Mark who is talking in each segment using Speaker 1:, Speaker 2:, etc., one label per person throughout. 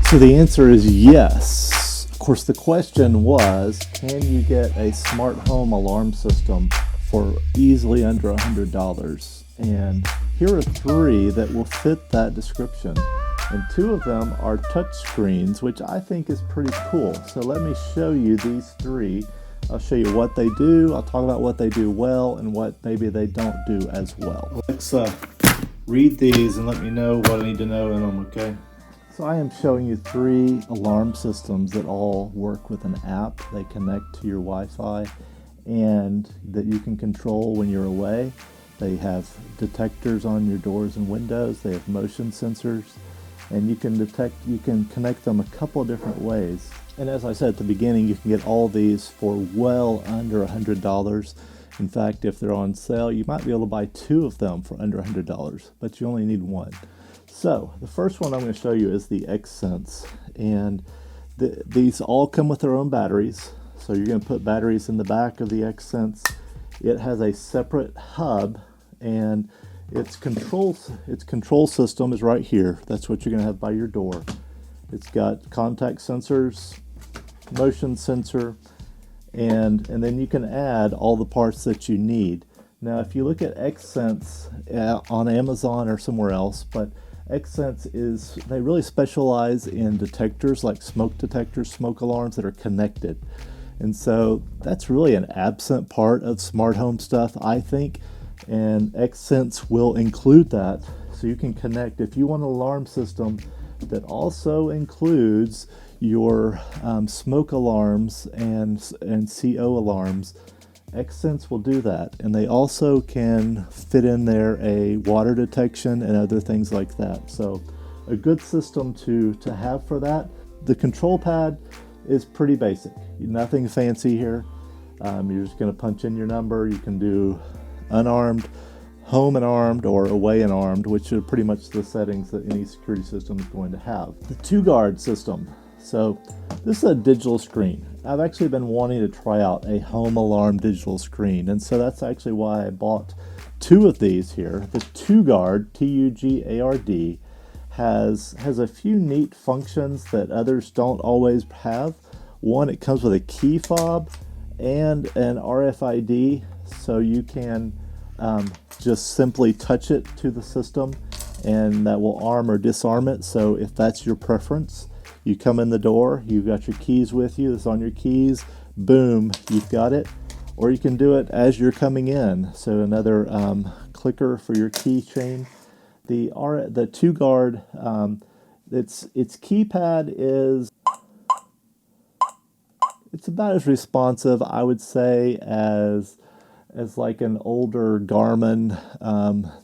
Speaker 1: So the answer is yes. Of course, the question was, can you get a smart home alarm system for easily under $100? And here are 3 that will fit that description. And 2 of them are touch screens, which I think is pretty cool. So let me show you these 3. I'll show you what they do. I'll talk about what they do well and what maybe they don't do as well. Let's read these and let me know what I need to know in them, okay? So I am showing you 3 alarm systems that all work with an app. They connect to your Wi-Fi and that you can control when you're away. They have detectors on your doors and windows. They have motion sensors, and you can connect them a couple of different ways. And as I said at the beginning, you can get all these for well under $100. In fact, if they're on sale, you might be able to buy 2 of them for under $100, but you only need 1. So the first one I'm going to show you is the XSense, and these all come with their own batteries. So you're going to put batteries in the back of the XSense. It has a separate hub, and its control system is right here. That's what you're going to have by your door. It's got contact sensors, motion sensor, and then you can add all the parts that you need. Now, if you look at XSense on Amazon or somewhere else, but XSense they really specialize in detectors like smoke detectors, smoke alarms that are connected. And so that's really an absent part of smart home stuff, I think. And XSense will include that. So you can connect, if you want an alarm system that also includes your smoke alarms and CO alarms, XSense will do that. And they also can fit in there a water detection and other things like that. So a good system to have for that. The control pad is pretty basic. Nothing fancy here. You're just going to punch in your number. You can do unarmed, home and armed, or away and armed, which are pretty much the settings that any security system is going to have. The 2-guard system. So this is a digital screen. I've actually been wanting to try out a home alarm digital screen, and so that's actually why I bought 2 of these here. The 2-guard, T-U-G-A-R-D, has a few neat functions that others don't always have. One, it comes with a key fob and an RFID, so you can just simply touch it to the system and that will arm or disarm it. So if that's your preference, you come in the door, you've got your keys with you, it's on your keys, boom, you've got it. Or you can do it as you're coming in. So another clicker for your keychain. The 2-guard, its keypad is, it's about as responsive, I would say, as like an older Garmin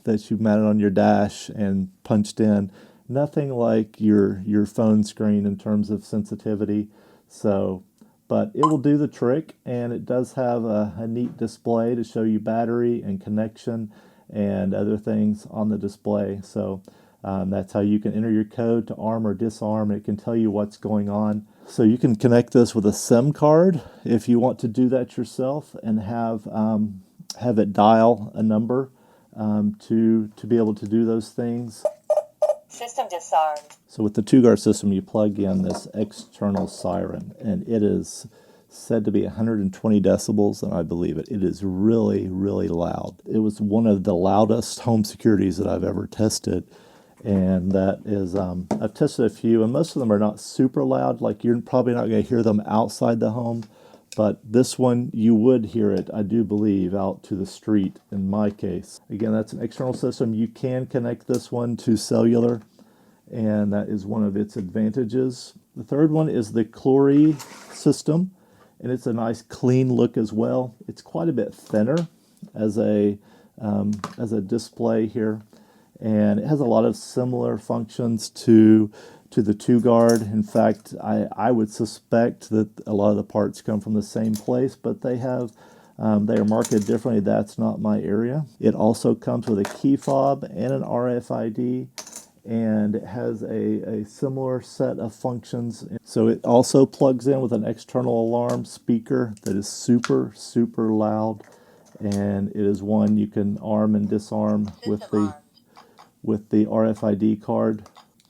Speaker 1: that you mounted on your dash and punched in. Nothing like your phone screen in terms of sensitivity. So, but it will do the trick, and it does have a neat display to show you battery and connection and other things on the display. So that's how you can enter your code to arm or disarm. It can tell you what's going on. So you can connect this with a SIM card if you want to do that yourself, and have it dial a number to be able to do those things.
Speaker 2: System disarmed.
Speaker 1: So with the 2-guard system, you plug in this external siren, and it is said to be 120 decibels, and I believe it. It is really, really loud. It was one of the loudest home securities that I've ever tested, and that is, I've tested a few, and most of them are not super loud. Like, you're probably not going to hear them outside the home, but this one, you would hear it, I do believe, out to the street in my case. Again, that's an external system. You can connect this one to cellular, and that is one of its advantages. The third one is the Clouree system, and it's a nice clean look as well. It's quite a bit thinner as a display here, and it has a lot of similar functions to the 2-guard. In fact, I would suspect that a lot of the parts come from the same place, but they are marketed differently. That's not my area. It also comes with a key fob and an RFID, and it has a similar set of functions. So it also plugs in with an external alarm speaker that is super, super loud, and it is one you can arm and disarm with the RFID card.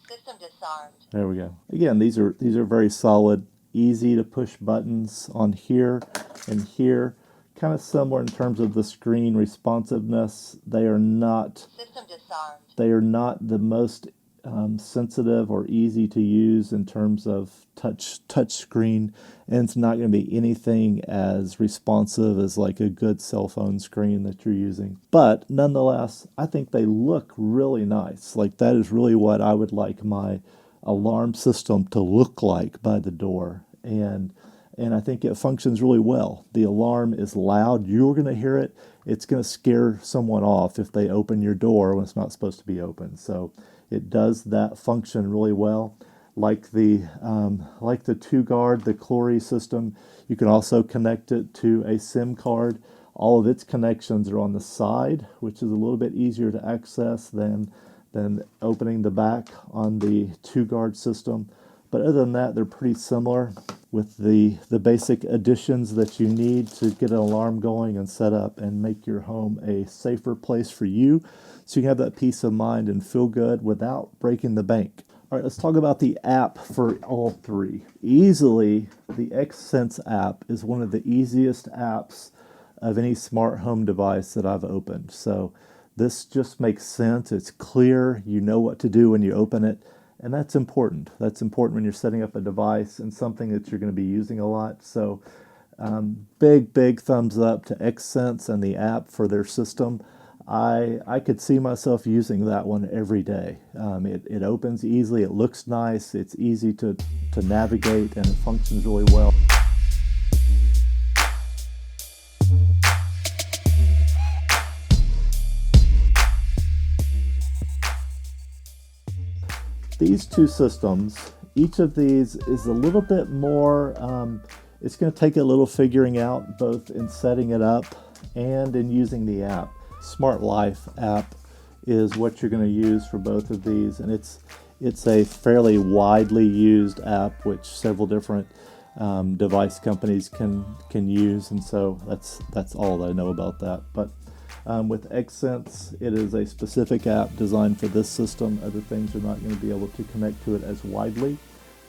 Speaker 2: System disarmed.
Speaker 1: There we go. Again, these are very solid, easy to push buttons on here and here. Kind of similar in terms of the screen responsiveness. They are not
Speaker 2: System disarmed.
Speaker 1: they are not the most sensitive or easy to use in terms of touch screen, and it's not going to be anything as responsive as like a good cell phone screen that you're using. But nonetheless, I think they look really nice. Like that is really what I would like my alarm system to look like by the door, and I think it functions really well. The alarm is loud. You're going to hear it. It's going to scare someone off if they open your door when it's not supposed to be open. So it does that function really well. Like the 2Guard, the Clouree system, you can also connect it to a SIM card. All of its connections are on the side, which is a little bit easier to access than opening the back on the 2Guard system. But other than that, they're pretty similar with the basic additions that you need to get an alarm going and set up and make your home a safer place for you, so you can have that peace of mind and feel good without breaking the bank. All right, let's talk about the app for all three. Easily, the XSense app is one of the easiest apps of any smart home device that I've opened. So this just makes sense. It's clear. You know what to do when you open it. And that's important. That's important when you're setting up a device and something that you're going to be using a lot. So big thumbs up to XSense and the app for their system. I could see myself using that one every day. It opens easily. It looks nice. It's easy to navigate, and it functions really well. These two systems, each of these is a little bit more, it's going to take a little figuring out, both in setting it up and in using the app. Smart Life app is what you're going to use for both of these, and it's a fairly widely used app which several different device companies can use, and so that's all that I know about that. But with XSense, it is a specific app designed for this system. Other things are not going to be able to connect to it as widely.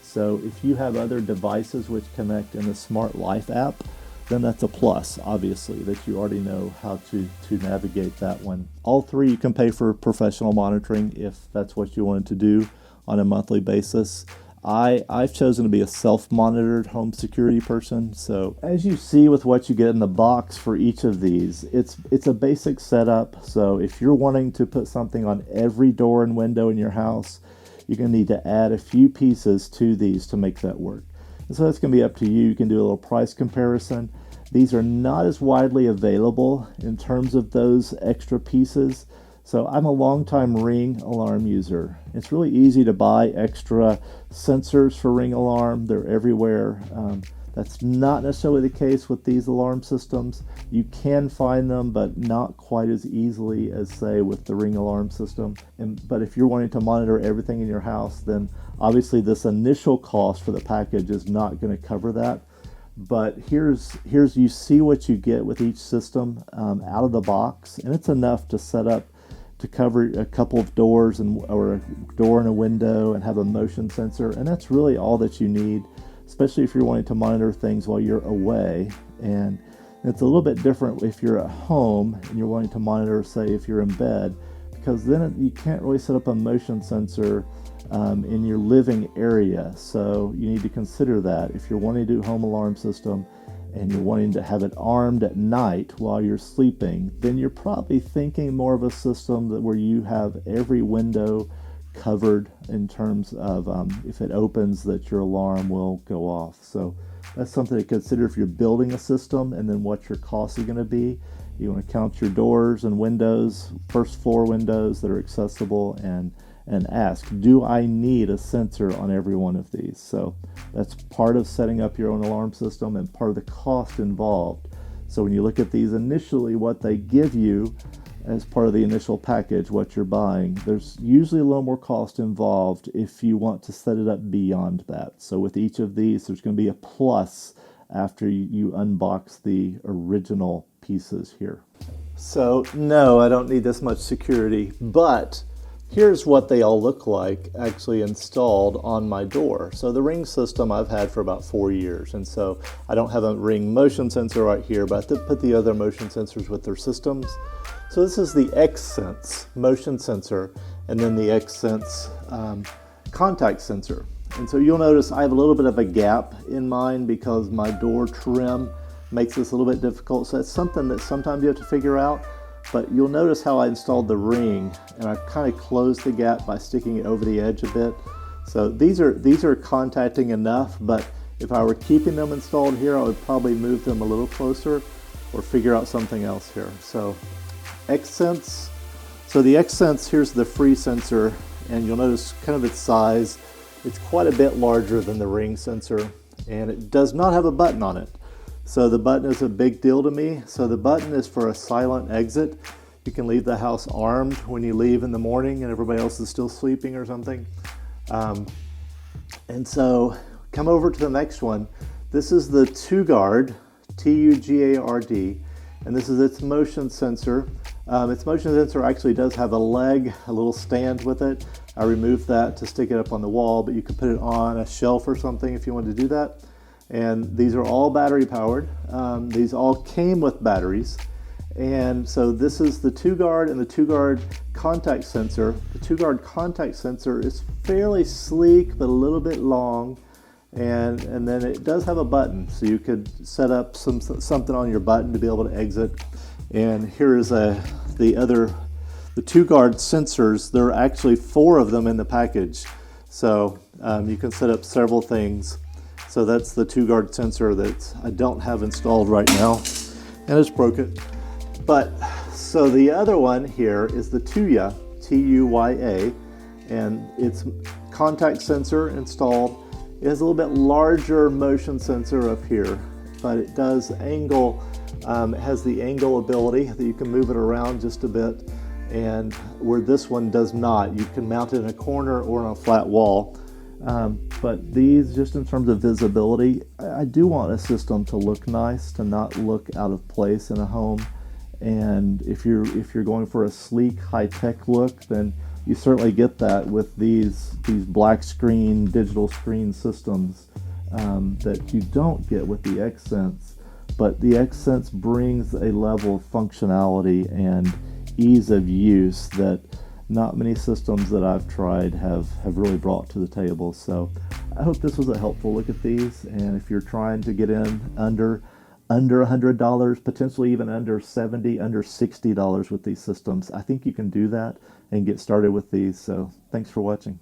Speaker 1: So if you have other devices which connect in the Smart Life app, then that's a plus, obviously, that you already know how to navigate that one. All three you can pay for professional monitoring if that's what you wanted to do on a monthly basis. I've chosen to be a self-monitored home security person. So as you see with what you get in the box for each of these, it's a basic setup. So if you're wanting to put something on every door and window in your house, you're going to need to add a few pieces to these to make that work. And so that's going to be up to you. You can do a little price comparison. These are not as widely available in terms of those extra pieces. So I'm a longtime Ring alarm user. It's really easy to buy extra sensors for Ring alarm. They're everywhere. That's not necessarily the case with these alarm systems. You can find them, but not quite as easily as, say, with the Ring alarm system. But if you're wanting to monitor everything in your house, then obviously this initial cost for the package is not going to cover that. But here's you see what you get with each system out of the box, and it's enough to set up to cover a couple of doors or a door and a window and have a motion sensor, and that's really all that you need, especially if you're wanting to monitor things while you're away. And it's a little bit different if you're at home and you're wanting to monitor, say, if you're in bed, because then you can't really set up a motion sensor in your living area. So you need to consider that if you're wanting to do home alarm system and you're wanting to have it armed at night while you're sleeping, then you're probably thinking more of a system where you have every window covered in terms of if it opens, that your alarm will go off. So that's something to consider if you're building a system, and then what your costs are going to be. You want to count your doors and windows, first floor windows that are accessible, and ask, do I need a sensor on every one of these? So that's part of setting up your own alarm system and part of the cost involved. So when you look at these initially, what they give you as part of the initial package, what you're buying, there's usually a little more cost involved if you want to set it up beyond that. So with each of these, there's going to be a plus after you unbox the original pieces here. So no, I don't need this much security, but here's what they all look like actually installed on my door. So the Ring system I've had for about 4 years, and so I don't have a Ring motion sensor right here, but I did put the other motion sensors with their systems. So this is the XSense motion sensor, and then the XSense contact sensor. And so you'll notice I have a little bit of a gap in mine because my door trim makes this a little bit difficult. So that's something that sometimes you have to figure out. But you'll notice how I installed the Ring, and I kind of closed the gap by sticking it over the edge a bit. So these are contacting enough, but if I were keeping them installed here, I would probably move them a little closer or figure out something else here. So XSense. So the XSense, here's the free sensor, and you'll notice kind of its size. It's quite a bit larger than the Ring sensor, and it does not have a button on it. So the button is a big deal to me. So the button is for a silent exit. You can leave the house armed when you leave in the morning and everybody else is still sleeping or something. And so come over to the next one. This is the TuGard, T-U-G-A-R-D, and this is its motion sensor. Its motion sensor actually does have a leg, a little stand with it. I removed that to stick it up on the wall, but you could put it on a shelf or something if you wanted to do that. And these are all battery powered. These all came with batteries. And so this is the TuGard and the TuGard contact sensor. The TuGard contact sensor is fairly sleek, but a little bit long. And then it does have a button. So you could set up something on your button to be able to exit. And here is the TuGard sensors. There are actually 4 of them in the package. So you can set up several things. So that's the TuGard sensor that I don't have installed right now, and it's broken. But so the other one here is the Tuya, T-U-Y-A, and it's contact sensor installed. It has a little bit larger motion sensor up here, but it does angle. It has the angle ability that you can move it around just a bit, and where this one does not. You can mount it in a corner or on a flat wall. But these, just in terms of visibility, I do want a system to look nice, to not look out of place in a home. And if you're going for a sleek, high-tech look, then you certainly get that with these black screen, digital screen systems that you don't get with the XSense. But the XSense brings a level of functionality and ease of use that not many systems that I've tried have really brought to the table. So I hope this was a helpful look at these. And if you're trying to get in under $100, potentially even under $70, under $60 with these systems, I think you can do that and get started with these. So thanks for watching.